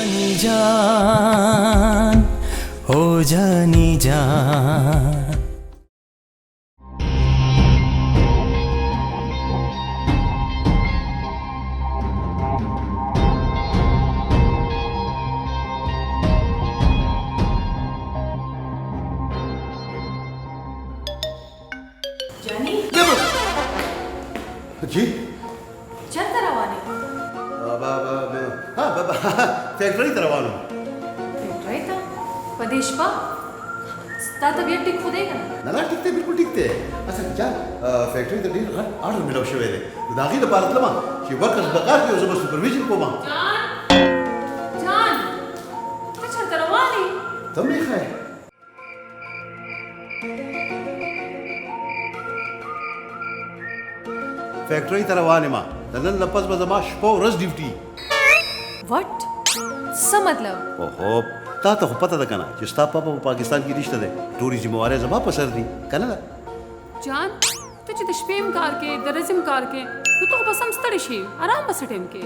जानी जान हो जानी जान। जानी जी चलता रवाने फैक्ट्री तरवानो फैक्ट्री था पदेश पा ता तबीयत ठीक खुदेगा ना ना टिकते बिल्कुल टिकते अच्छा क्या फैक्ट्री तो डील ऑर्डर मिला शवे दे दाखिल भारत लमा कि वर्कर्स बकार के जो सुपरविजन को मा जान चलता रवाने तुम नहीं खाए फैक्ट्री तरवाने मा तनन लपस बजमा शपो रस ड्यूटी व्हाट सा मतलब ओहो ता तो पता था कना कि स्टा पापा पाकिस्तान की रिश्ता दे टूरी जिम्मेवारी जमा पसर दी कना जान तुझे दशपेम कार के दरजम कार के तो बस हम स्तड़ी शे आराम बस टेम के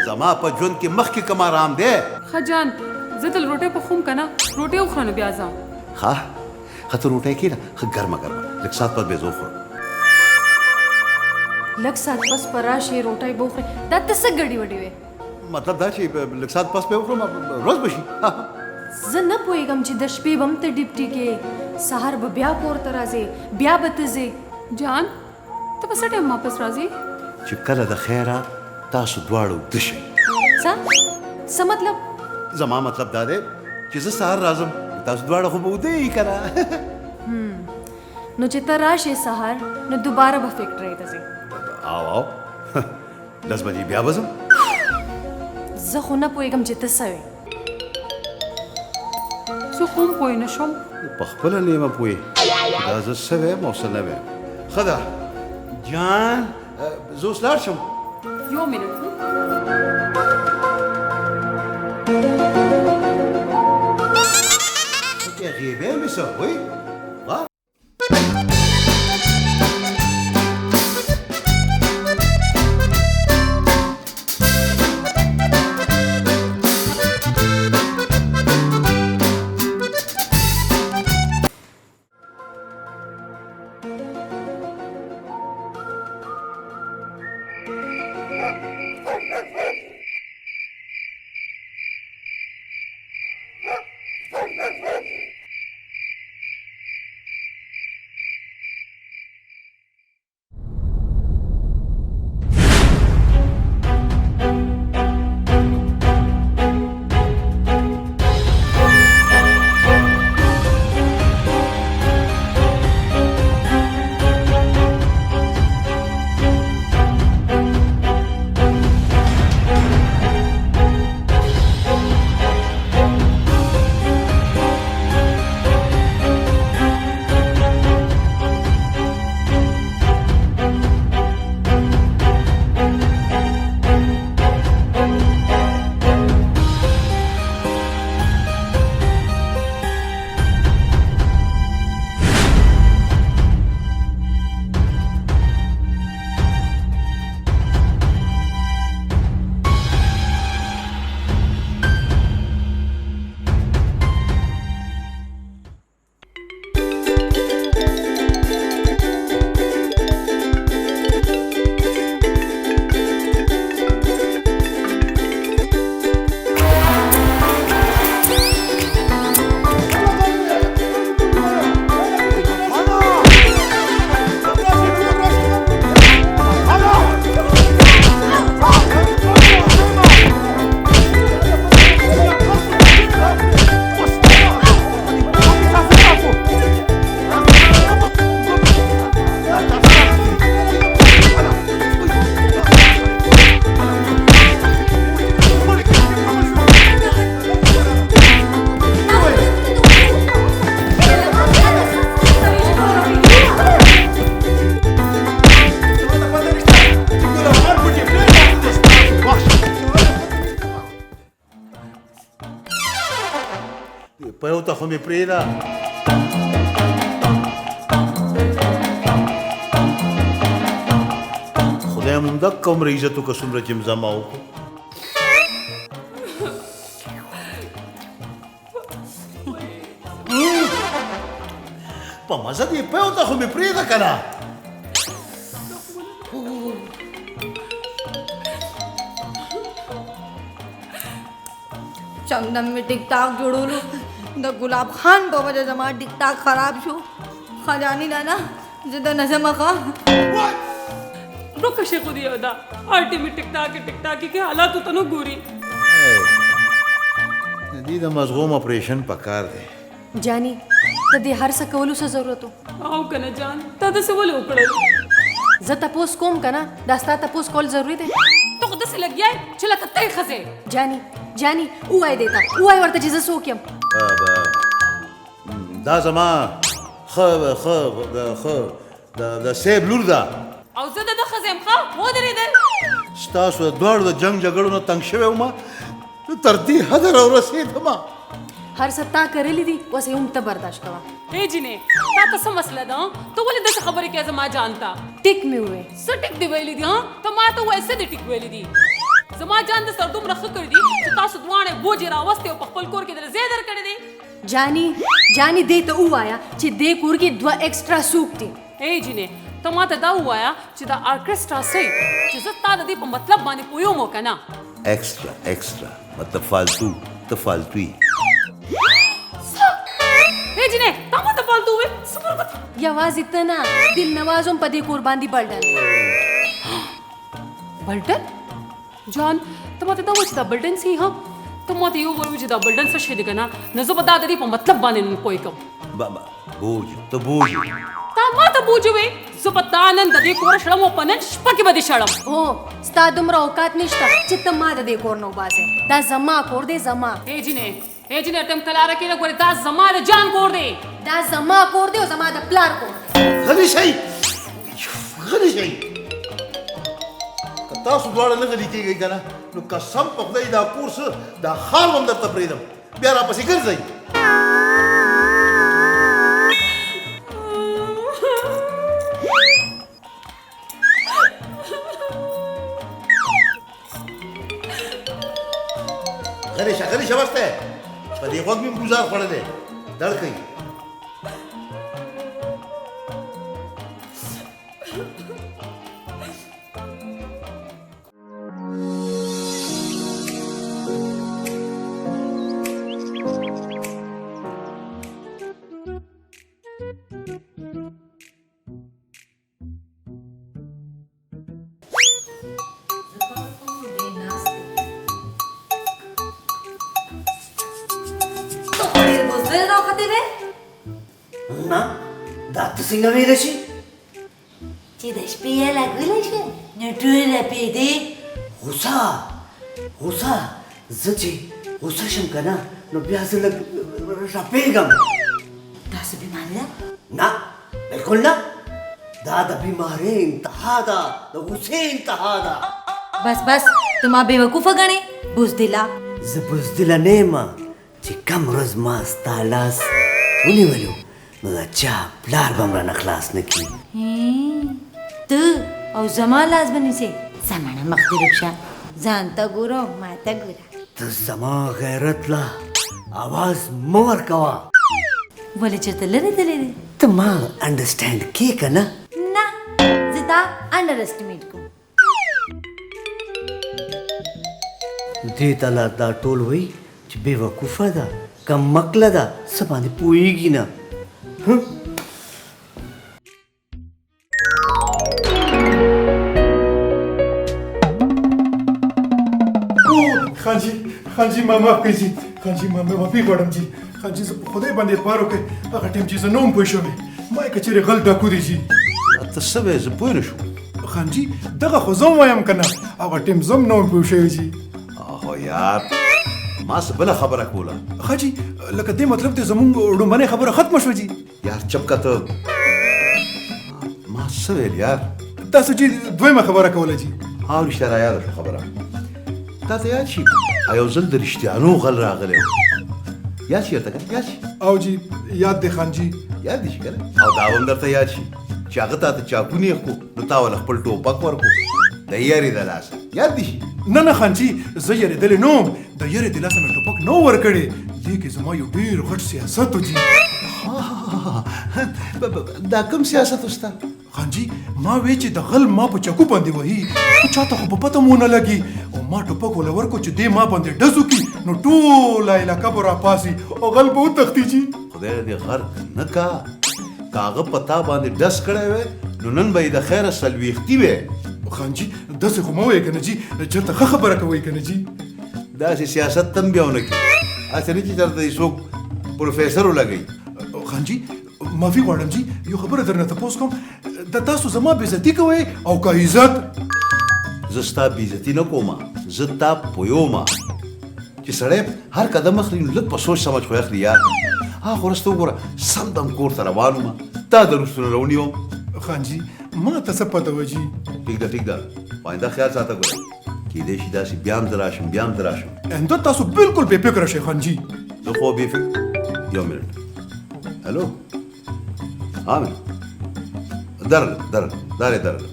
जमा पर जुन के मख के कमा आराम दे खजान जदल रोटे पे खुम कना रोटे उखरन ब्याजा हा खतर रोटे की ना गर्मा गर्मा लक साथ पर बेजोखर लग साथ बस पराशे रोटाई बोखरे दत्त से गड़ी वडी वे मतलब दा ची लक साथ पास पे उखरो रोज बशी जन पोएगम ची दशपे बम ते डिप्टी के सहार ब्या कोर तराजे ब्या बतजे जान तो बस टेम वापस राजी चिकला द खैरा तासु द्वाड़ो दशे सा मतलब जमा मतलब दादे कि सहार राजम तासु द्वाड़ो खो उदे ही करा नो चिता राशे सहार न दोबारा ब फैक्ट्री तजे आओ आओ 10 बजे ब्या बजम زخونه پویګم چې ته سوي سو کوم پوی نشم بخبل نیمه پوی دا ز سوي موصله و خدا جان زو سلار شم یو منټ اوکې غیبه مې سو وای وا په یو ته خو مې پرېږده خدای مونږ دک کوم عزت وکړه څومره چې مزما وکړو په مزه دې په تا خو مې پرېږده که نه चंदन में टिकटाक जोड़ोलो द गुलाब खान को वजह जमा टिकटाक खराब शो खजानी नाना जिदा नजम खा रुक शे खुदी होदा अल्टीमेट टिकटाक के हालात तो न गोरी دې د مزغوم اپریشن پکار دی जानी ته دې هر څه کولو څه ضرورت و او کنه جان تا د څه ول وکړل زه تپوس کوم کنه دا ستا تپوس کول ضروری دی تو خود څه لګیا چې لکه تې خزه جانی وای دیتا وای ورته چې زه څوک یم دا زما د سیب لور ده او زه د خزه مخه و درېدل ستاسو د دواړو د جنګ جګړو نه تنګ شوی وم تر دې حده راورسېدم هر څه تا کړلی دي اوس هم ته برداشت کوه اے جنې تا ته څه مسله ده ته ولې داسې خبرې کوې زما جانتا ټیک مې وې څه ټیک دی ویلي دي ها ته ما ته وایې څه دې ټیک ویلي دي زما جان د سر دومره ښه کړي دي چې تاسو دواړه بوجې راوستې او په خپل کور کې دله ځای درکړی دی جانی دې ته ووایه چې دې کور کې 2 ایکسټرا سوپ دي اے جنې ته ما ته دا ووایه چې دا ارکسټرا سي چې زه تا د دې په مطلب باندې پوهیږم که نه ایکسټرا مطلب فالتو ته فالتو یې اے جنې تا ما ته فالتو وې څه فرق یوازې ته نه دل نواز هم په دې کور باندې بلډن جان ته ما ته دا وایې چې دا بلډن سي ها ته ما ته یو وایو چې دا بلډن څه شی دی که نه نو زه به دا د دې په مطلب باندې نن پوه کړم بوج ته بوج تا ما ته بوجه وې زه به تا نن د دې کوره شړم او په نن شپه کې به دې شړم او ستا دومره اوقات نشته چې ته ما د دې کور نه وباسې دا زما کور دی زما اے جنې تم کلاره کې نه ګورې دا زما د جان کور دی دا زما کور دی او زما د پلار کور غلی شئ که تاسو دواړه نه غلي کېږئ که نه نو قسم په خدای دا کور څه دا خال هم درته پرېږدم بیا راپسې ګرځئ غلی شه بس دی په دې غوږ مې ګوزار خوړلی دړ کوي نه دا ته څنګه ویلی شي چې د شپې یې لګولی شي نو ټوله پیدې غوسه زه چې غوسه شم که نه نو بیا زه لږ رپېږم داسې بیماري ده نه بلکل نه دا د بیمارۍ انتها ده د غوسې انتها ده بس ته ما بیوقوفه ګڼې بزدله زه بزدله نه یم چې کم ورځ ما ستا لاس ونیولو نو د چا پلار به م رانه خلاص نه کړي ته او زما لاس به نیسې زمانه مخکې روک شه ځان ته ګوره او ما ته ګوره ته زما غیرت له اواز مه ورکوه ولې چېرته لرې تللی دی ته ما انډرسټینډ کې که نه نه زه تا انډر اسټیمیټ کوم دې ته لا دا ټول وایي چې بې وقوفه ده کم مکله ده څه باندې پوهېږي نه خان جی ما معاف کړئ جی خان جی ما معافي غواړم جی خان جی زه په خدای باندې اعتبار وکړئ هغه ټیم چې زه نه وم پوه شوی ما یې که چېرې غل ډاکو دی جی ته څه وایې زه پوه نه شوم خان جی دغه خو زه هم وایم که نه هغه ټیم زه هم نه وم پوه شوی جی اهو یار ما څه بله خبره کوله خاجي لکه دې مطلب ته زمونږ ړومبنۍ خبره ختمه شوه جی یار چپ که ته ما څه ویل یار تاسو جی دویمه خبره کوله جی ها رښتیا را یاده شو خبره تا ته یاد شي یو ځل د رښتیانو غل راغلی و یاد شي ورته که یاد شي او جی یاد دی خان جی یاد دي شي که نه او دا هم درته یاد شي چې هغه تا ته چاقو نیغ کړو نو تا ول خپل ټوپک ورکړو د یارې د لاسه یاد دي شي نه نه خانجي زه یریدلی نه وم د یرې د لاسه مې ټوپک نه ورکړی دې کې زما یو ډېر غټ سیاست و جي دا کوم سیاست وستا خانجي ما وی چې د غل ما په چکو باندې وهي خو چاته خو په پته مو نه لګي او ما ټوپک وله ورکړو چې دې ما باندې ډز وکړي نو ټوله علاقه به راپاسي او غل به وتښتي جي خدای دې غرق نه کا کاغه پتا باندې ډس کړی وې نو نن به یې د خیره سلويختي وې خانجي داسې خو مه وایې که نه جي چېرته ښه خبره کوئ که نه جي داسې سیاست تم بیا ونه کړي هسې نه چې درته یې څوک پروفیسر ولګوي خانجي معافي غواړم جي یو خبره درنه تپوس کوم د تاسو زما بېزتي کوئ او که عزت زه ستا بېزتي نه کومه زه تا پویومه چې سړی هر قدم اخلي نو لږ په سوچ سمج خو اخلي یار خو وروسته وګوره سمدم کور ته روان ومه تا د روستونه راونیوم خانجي ما ته څه پته وه جي ټیک ده آینده خیال ساته ګوره کیدای شي داسې بیا هم زه راشم انده تاسو بالکل بې فکره شئ خانجي زه خو بې فکر یو منټ هلو عامر درله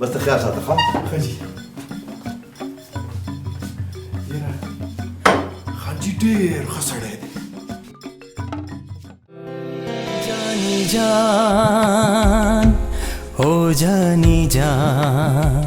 بس ته خیال ساته ښه خانجي یاره خانجي ډېر ښه سړی دی जानी जान हो जानी जान